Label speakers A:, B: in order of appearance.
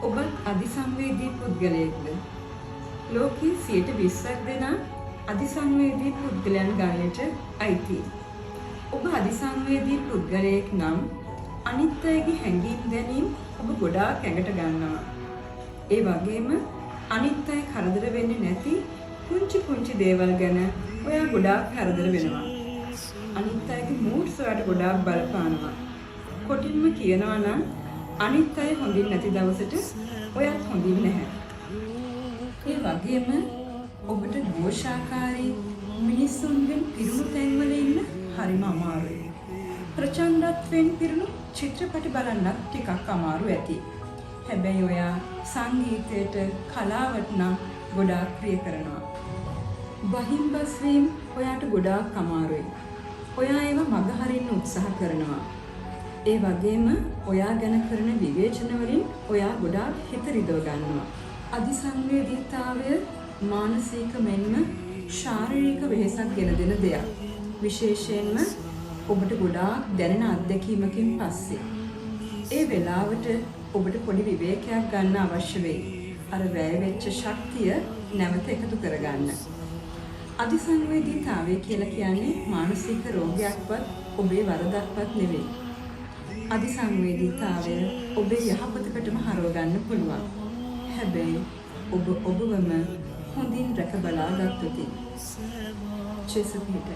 A: ඔබත් අධිසංවේදී පුද්ගලයෙක්ද? ලෝකයේ 20% දෙනා අධිසංවේදී පුද්ගලයන් ගණයට අයිතියි. ඔබ අධිසංවේදී පුද්ගලයෙක් නම් අනිත් අයගේ හැඟීම් දැනීම් ඔබ ගොඩාක් ඇඟට ගන්නවා. ඒ වගේම අනිත් අය කරදර වෙන්නේ නැති පුංචි දේවල් ගැන ඔයා ගොඩාක් කරදර වෙනවා. අනිත් අයගේ moods වලට ගොඩාක් බලපානවා. කොටින්ම කියනවා නම් අනිත් අය හොඳින් නැති දවසට ඔයත් හොඳින් නැහැ. ඒ වගේම ඔබට ഘോഷාකාරී මිනිස්සුන්ගෙන් පිරුණු තැන්වල ඉන්න හරිම අමාරුයි. ප්‍රචණ්ඩත්වයෙන් පිරුණු චිත්‍රපට බලන්නත් ටිකක් අමාරු ඇති. හැබැයි ඔයා සංගීතයට කලාවට නම් ගොඩාක් ප්‍රිය කරනවා. බහිම්බස් වීම ඔයාට ගොඩාක් අමාරුයි. ඔයා ඒව මගහරින්න උත්සාහ කරනවා. ඒ වගේම ඔයා ගැන කරන විවේචන වලින් ඔයා ගොඩාක් හිත රිදව ගන්නවා. අධිසංවේදීතාවය මානසික මෙන්ම ශාරීරික වෙහෙසක් ගෙන දෙන දෙයක්. විශේෂයෙන්ම ඔබට ගොඩාක් දැනෙන අත්දැකීමකින් පස්සේ. ඒ වෙලාවට ඔබට පොඩි විවේකයක් ගන්න අවශ්‍ය වෙයි. අර වැය වෙච්ච ශක්තිය නැවත එකතු කරගන්න. අධිසංවේදීතාවය කියලා කියන්නේ මානසික රෝගයක්වත් ඔබේ වරදක්වත් නෙවෙයි. අධිසංවේදීතාවය ඔබේ යහපතකටම හරව ගන්න පුළුවන්. හැබැයි ඔබ ඔබවම හොඳින් රැක බලා ගත්තොත් චෙසපිට